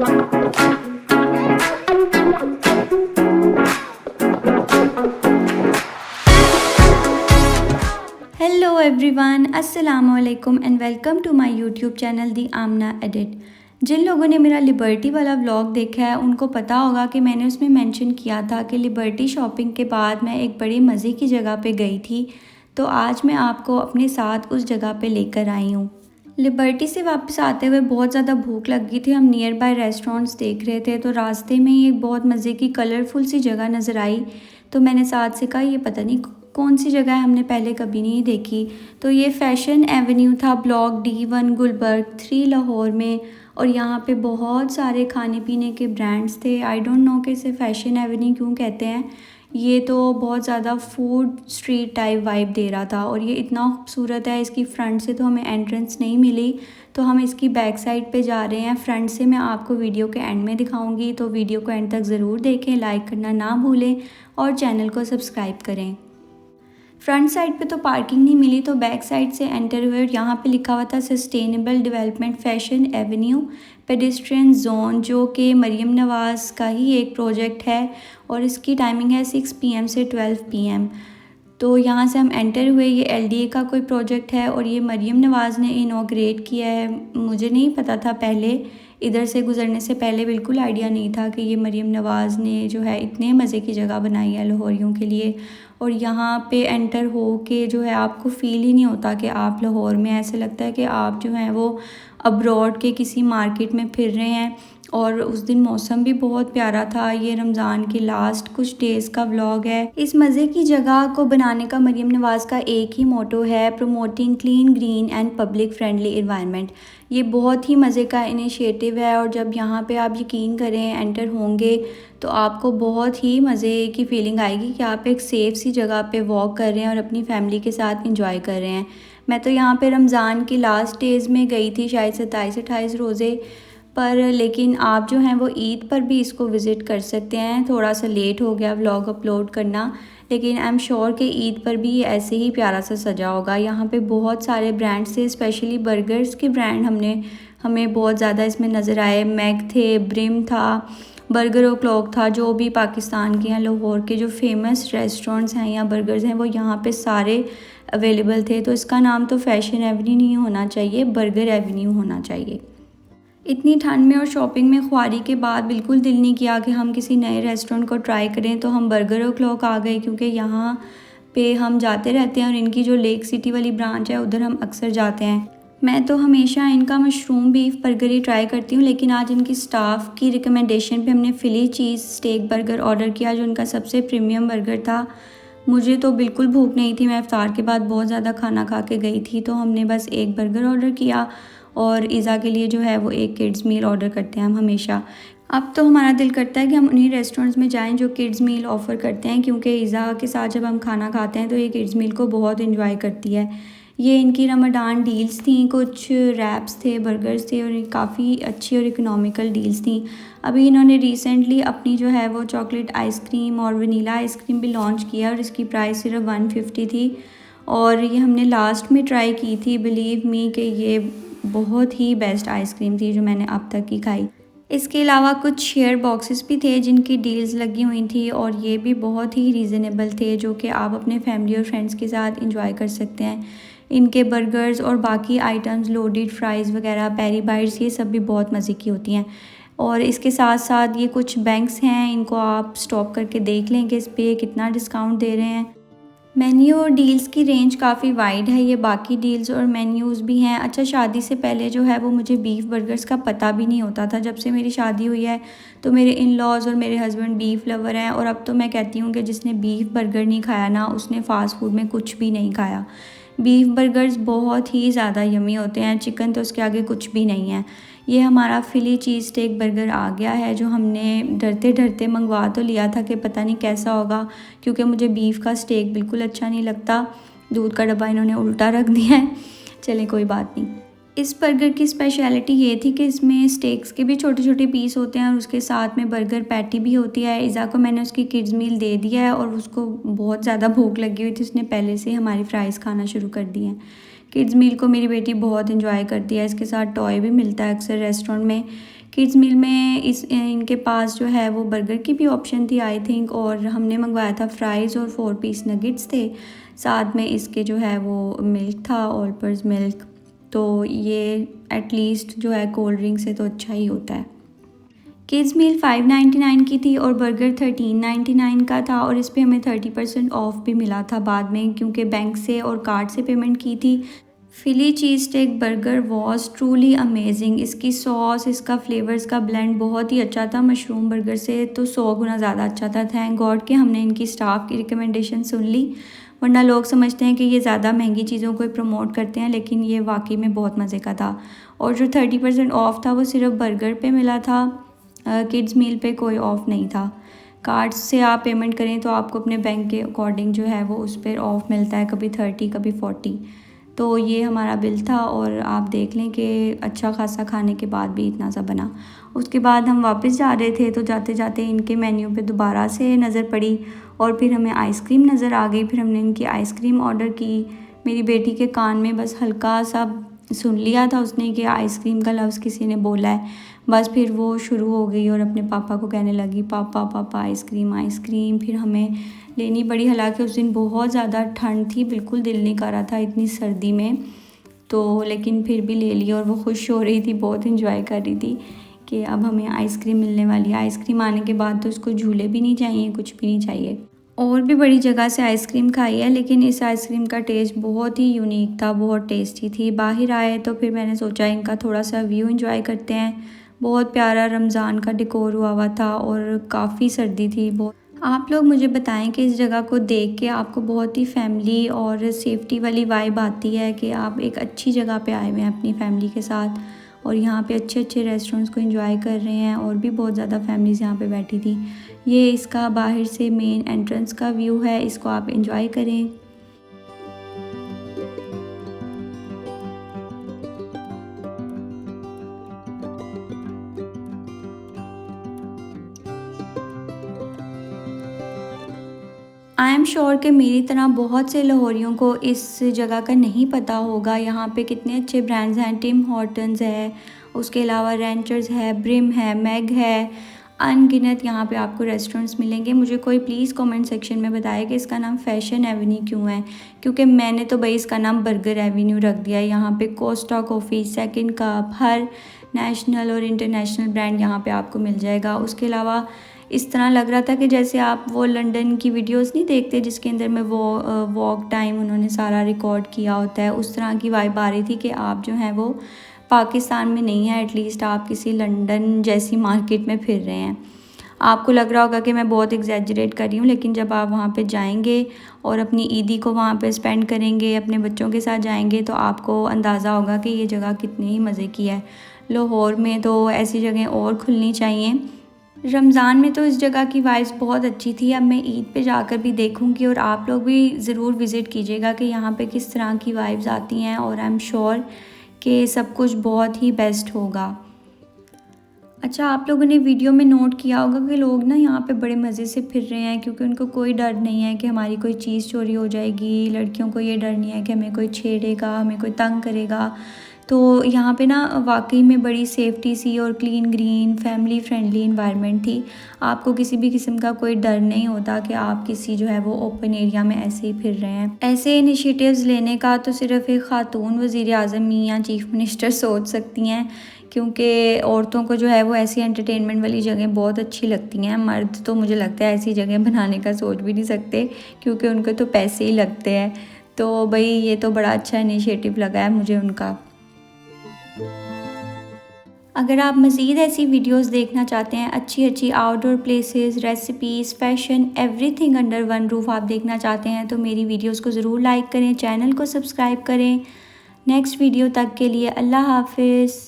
Hello everyone, अस्सलाम वालेकुम and welcome to my YouTube channel the Amna edit. जिन लोगों ने मेरा लिबर्टी वाला व्लॉग देखा है उनको पता होगा कि मैंने उसमें मेंशन किया था कि लिबर्टी शॉपिंग के बाद मैं एक बड़ी मज़े की जगह पे गई थी। तो आज मैं आपको अपने साथ उस जगह पे लेकर आई हूँ। लिबर्टी से वापस आते हुए बहुत ज़्यादा भूख लग गई थी। हम नियर बाय रेस्टोरेंट्स देख रहे थे तो रास्ते में ही एक बहुत मज़े की कलरफुल सी जगह नज़र आई। तो मैंने साथ से कहा ये पता नहीं कौन सी जगह है, हमने पहले कभी नहीं देखी। तो ये फैशन एवेन्यू था, ब्लॉक D1 गुलबर्ग 3 लाहौर में। और यहाँ पे बहुत सारे खाने पीने के ब्रांड्स थे। आई डोंट नो कि इसे फैशन एवेन्यू क्यों कहते हैं। ये तो बहुत ज़्यादा फूड स्ट्रीट टाइप वाइब दे रहा था और ये इतना खूबसूरत है। इसकी फ्रंट से तो हमें एंट्रेंस नहीं मिली, तो हम इसकी बैक साइड पे जा रहे हैं। फ्रंट से मैं आपको वीडियो के एंड में दिखाऊंगी, तो वीडियो को एंड तक ज़रूर देखें, लाइक करना ना भूलें और चैनल को सब्सक्राइब करें। फ्रंट साइड पे तो पार्किंग नहीं मिली, तो बैक साइड से एंटर हुए और यहाँ पे लिखा हुआ था sustainable development fashion Avenue pedestrian zone, जो कि मरीम नवाज़ का ही एक प्रोजेक्ट है और इसकी टाइमिंग है 6 PM से 12 PM। तो यहाँ से हम एंटर हुए। ये LDA का कोई प्रोजेक्ट है और ये मरीम नवाज़ ने इनॉग्रेट किया है। मुझे नहीं पता था पहले, इधर से गुज़रने से पहले बिल्कुल आइडिया नहीं था कि ये मरीम नवाज़ ने जो है इतने मज़े की जगह बनाई है लाहौरियों के लिए। और यहाँ पे एंटर हो के जो है आपको फ़ील ही नहीं होता कि आप लाहौर में, ऐसे लगता है कि आप जो हैं वो अब्रॉड के किसी मार्केट में फिर रहे हैं। और उस दिन मौसम भी बहुत प्यारा था। ये रमज़ान के लास्ट कुछ डेज़ का व्लॉग है। इस मज़े की जगह को बनाने का मरीम नवाज़ का एक ही मोटो है, promoting clean, green and public friendly environment. ये बहुत ही मज़े का इनिशिएटिव है और जब यहाँ पे आप यकीन करें एंटर होंगे तो आपको बहुत ही मज़े की फ़ीलिंग आएगी कि आप एक सेफ़ सी जगह पे वॉक कर रहे हैं और अपनी फैमिली के साथ इंजॉय कर रहे हैं। मैं तो यहाँ पे रमज़ान की लास्ट डेज़ में गई थी, शायद 27-28 रोज़े पर, लेकिन आप जो हैं वो ईद पर भी इसको विज़िट कर सकते हैं। थोड़ा सा लेट हो गया व्लॉग अपलोड करना, लेकिन आई एम श्योर कि ईद पर भी ऐसे ही प्यारा सा सजा होगा। यहाँ पे बहुत सारे ब्रांड्स थे, स्पेशली बर्गर्स के ब्रांड हमें बहुत ज़्यादा इसमें नज़र आए। मैक थे, ब्रिम था, बर्गर ओ क्लॉक था। जो भी पाकिस्तान के हैं, लाहौर के जो फेमस रेस्टोरेंट्स हैं या बर्गर्स हैं वो यहाँ पे सारे अवेलेबल थे। तो इसका नाम तो फैशन एवेन्यू नहीं होना चाहिए, बर्गर एवेन्यू होना चाहिए। इतनी ठंड में और शॉपिंग में ख्वारी के बाद बिल्कुल दिल नहीं किया कि हम किसी नए रेस्टोरेंट को ट्राई करें, तो हम बर्गर ओ क्लॉक आ गए क्योंकि यहाँ पे हम जाते रहते हैं और इनकी जो लेक सिटी वाली ब्रांच है उधर हम अक्सर जाते हैं। मैं तो हमेशा इनका मशरूम बीफ बर्गर ही ट्राई करती हूँ, लेकिन आज इनकी स्टाफ की रिकमेंडेशन पे हमने फिली चीज़ स्टेक बर्गर ऑर्डर किया, जो इनका सबसे प्रीमियम बर्गर था। मुझे तो बिल्कुल भूख नहीं थी, मैं इफ्तार के बाद बहुत ज़्यादा खाना खा के गई थी, तो हमने बस एक बर्गर ऑर्डर किया और इज़ा के लिए जो है वो एक किड्स मील ऑर्डर करते हैं हम हमेशा। अब तो हमारा दिल करता है कि हम उन्हीं रेस्टोरेंट्स में जाएं जो किड्स मील ऑफ़र करते हैं, क्योंकि इज़ा के साथ जब हम खाना खाते हैं तो ये किड्स मील को बहुत इंजॉय करती है। ये इनकी रमज़ान डील्स थी, कुछ रैप्स थे, बर्गर्स थे और काफ़ी अच्छी और इकोनॉमिकल डील्स थी। अभी इन्होंने रिसेंटली अपनी जो है वो चॉकलेट आइसक्रीम और वनीला आइसक्रीम भी लॉन्च किया और इसकी प्राइस सिर्फ 150 थी और ये हमने लास्ट में ट्राई की थी। बिलीव मी कि ये बहुत ही बेस्ट आइसक्रीम थी जो मैंने अब तक की खाई। इसके अलावा कुछ शेयर बॉक्सेस भी थे जिनकी डील्स लगी हुई थी और ये भी बहुत ही रीज़नेबल थे, जो कि आप अपने फैमिली और फ्रेंड्स के साथ इंजॉय कर सकते हैं। इनके बर्गर्स और बाकी आइटम्स, लोडेड फ्राइज़ वगैरह, पेरी बाइट्स, ये सब भी बहुत मज़े की होती हैं। और इसके साथ साथ ये कुछ बैंक्स हैं, इनको आप स्टॉप करके देख लें कि इस पर कितना डिस्काउंट दे रहे हैं। मेन्यू और डील्स की रेंज काफ़ी वाइड है, ये बाकी डील्स और मेन्यूज़ भी हैं। अच्छा, शादी से पहले जो है वो मुझे बीफ बर्गर्स का पता भी नहीं होता था। जब से मेरी शादी हुई है तो मेरे इन लॉज़ और मेरे हस्बैंड बीफ लवर हैं और अब तो मैं कहती हूँ कि जिसने बीफ बर्गर नहीं खाया ना, उसने फ़ास्ट फूड में कुछ भी नहीं खाया। बीफ बर्गर्स बहुत ही ज़्यादा यमी होते हैं, चिकन तो उसके आगे कुछ भी नहीं है। ये हमारा फिली चीज़ स्टेक बर्गर आ गया है, जो हमने डरते डरते मंगवा तो लिया था कि पता नहीं कैसा होगा, क्योंकि मुझे बीफ का स्टेक बिल्कुल अच्छा नहीं लगता। दूध का डब्बा इन्होंने उल्टा रख दिया है, चलें कोई बात नहीं। इस बर्गर की स्पेशलिटी ये थी कि इसमें स्टेक्स के भी छोटे छोटे पीस होते हैं और उसके साथ में बर्गर पैटी भी होती है। इज़ा को मैंने उसकी किड्स मील दे दिया है और उसको बहुत ज़्यादा भूख लगी हुई थी, उसने पहले से हमारी फ्राइज़ खाना शुरू कर दी हैं। किड्स मील को मेरी बेटी बहुत इंजॉय करती है, इसके साथ टॉय भी मिलता है अक्सर रेस्टोरेंट में। किड्स मील में इनके पास जो है वो बर्गर की भी ऑप्शन थी आई थिंक, और हमने मंगवाया था फ्राइज़ और 4 पीस नगेट्स थे, साथ में इसके जो है वो मिल्क था, ऑल पर्पज़ मिल्क। तो ये एटलीस्ट जो है कोल्ड ड्रिंक से तो अच्छा ही होता है। किड्स मील 599 की थी और बर्गर 1399 का था, और इस पे हमें 30% ऑफ भी मिला था बाद में, क्योंकि बैंक से और कार्ड से पेमेंट की थी। Philly cheese steak burger was truly amazing. इसकी सॉस, इसका फ्लेवर्स का ब्लेंड बहुत ही अच्छा था, मशरूम बर्गर से तो 100 गुना ज़्यादा अच्छा था। थैंक गॉड कि हमने इनकी स्टाफ की रिकमेंडेशन सुन ली, वरना लोग समझते हैं कि ये ज़्यादा महंगी चीज़ों को प्रमोट करते हैं, लेकिन ये वाकई में बहुत मज़े का था। और जो 30% ऑफ था वो सिर्फ बर्गर पे मिला था, किड्स मील पे कोई ऑफ़ नहीं था। कार्ड से आप पेमेंट करें तो आपको अपने बैंक के अकॉर्डिंग जो है वो उस पर ऑफ़ मिलता है, कभी 30 कभी 40। तो ये हमारा बिल था, और आप देख लें कि अच्छा खासा खाने के बाद भी इतना सा बना। उसके बाद हम वापस जा रहे थे, तो जाते जाते इनके मेन्यू पे दोबारा से नज़र पड़ी, और फिर हमें आइसक्रीम नज़र आ गई। फिर हमने इनकी आइसक्रीम ऑर्डर की। मेरी बेटी के कान में बस हल्का सा सुन लिया था उसने कि आइसक्रीम का लफ्ज़ किसी ने बोला है, बस फिर वो शुरू हो गई और अपने पापा को कहने लगी, पापा पापा आइसक्रीम आइसक्रीम। फिर हमें लेनी पड़ी, हालांकि उस दिन बहुत ज़्यादा ठंड थी, बिल्कुल दिल नहीं कर रहा था इतनी सर्दी में, तो लेकिन फिर भी ले ली। और वो खुश हो रही थी, बहुत इंजॉय कर रही थी कि अब हमें आइसक्रीम मिलने वाली है। आइसक्रीम आने के बाद तो उसको झूले भी नहीं चाहिए, कुछ भी नहीं चाहिए। और भी बड़ी जगह से आइसक्रीम खाई है, लेकिन इस आइसक्रीम का टेस्ट बहुत ही यूनिक था, बहुत टेस्टी थी। बाहर आए तो फिर मैंने सोचा इनका थोड़ा सा व्यू एंजॉय करते हैं। बहुत प्यारा रमज़ान का डेकोर हुआ था और काफ़ी सर्दी थी बहुत। आप लोग मुझे बताएं कि इस जगह को देख के आपको बहुत ही फैमिली और सेफ्टी वाली वाइब आती है कि आप एक अच्छी जगह पे आए हुए हैं अपनी फैमिली के साथ, और यहाँ पे अच्छे अच्छे रेस्टोरेंट्स को एंजॉय कर रहे हैं, और भी बहुत ज़्यादा फैमिलीज़ यहाँ पे बैठी थी। ये इसका बाहर से मेन एंट्रेंस का व्यू है, इसको आप एंजॉय करें। आई एम श्योर कि मेरी तरह बहुत से लाहौरियों को इस जगह का नहीं पता होगा। यहाँ पे कितने अच्छे ब्रांड्स हैं, टिम हॉर्टन्स है, उसके अलावा रेंचर्स है, ब्रिम है, मैग है, अनगिनत यहाँ पे आपको रेस्टोरेंट्स मिलेंगे। मुझे कोई प्लीज़ कमेंट सेक्शन में बताए कि इसका नाम फैशन एवेन्यू क्यों है, क्योंकि मैंने तो भाई इसका नाम बर्गर एवेन्यू रख दिया है। यहाँ पे कोस्टा कॉफ़ी, सेकंड कप, हर नेशनल और इंटरनेशनल ब्रांड यहाँ पे आपको मिल जाएगा। उसके अलावा इस तरह लग रहा था कि जैसे आप वो लंदन की वीडियोस नहीं देखते जिसके अंदर में वो वॉक टाइम उन्होंने सारा रिकॉर्ड किया होता है, उस तरह की वाइब आ रही थी कि आप जो हैं वो पाकिस्तान में नहीं है, एटलीस्ट आप किसी लंदन जैसी मार्केट में फिर रहे हैं। आपको लग रहा होगा कि मैं बहुत एग्जैजरेट कर रही हूँ, लेकिन जब आप वहाँ पे जाएंगे और अपनी ईदी को वहाँ पे स्पेंड करेंगे, अपने बच्चों के साथ जाएंगे, तो आपको अंदाज़ा होगा कि ये जगह कितनी ही मज़े की है। लाहौर में तो ऐसी जगह और खुलनी चाहिए। रमज़ान में तो इस जगह की वाइब्स बहुत अच्छी थी। अब मैं ईद पे जाकर भी देखूंगी, और आप लोग भी ज़रूर विज़िट कीजिएगा कि यहाँ पे किस तरह की वाइब्स आती हैं, और आई एम श्योर कि सब कुछ बहुत ही बेस्ट होगा। अच्छा, आप लोगों ने वीडियो में नोट किया होगा कि लोग ना यहाँ पे बड़े मज़े से फिर रहे हैं, क्योंकि उनको कोई डर नहीं है कि हमारी कोई चीज़ चोरी हो जाएगी। लड़कियों को ये डर नहीं है कि हमें कोई छेड़ेगा, हमें कोई तंग करेगा। तो यहाँ पे ना वाकई में बड़ी सेफ्टी सी और clean green family friendly environment थी। आपको किसी भी किस्म का कोई डर नहीं होता कि आप किसी जो है वो ओपन एरिया में ऐसे ही फिर रहे हैं। ऐसे इनिशिएटिव्स लेने का तो सिर्फ एक ख़ातून वज़ीर आज़म या चीफ़ मिनिस्टर सोच सकती हैं, क्योंकि औरतों को जो है वो ऐसी एंटरटेनमेंट वाली जगह बहुत अच्छी लगती हैं। मर्द तो मुझे लगता है ऐसी जगह बनाने का सोच भी नहीं सकते, क्योंकि उनको तो पैसे ही लगते हैं। तो भाई ये तो बड़ा अच्छा इनिशिएटिव लगा है मुझे उनका। अगर आप मज़ीद ऐसी वीडियोस देखना चाहते हैं, अच्छी अच्छी outdoor places, recipes, fashion, everything under one roof आप देखना चाहते हैं, तो मेरी वीडियोस को ज़रूर लाइक करें, चैनल को सब्सक्राइब करें। नेक्स्ट वीडियो तक के लिए अल्लाह हाफिज़।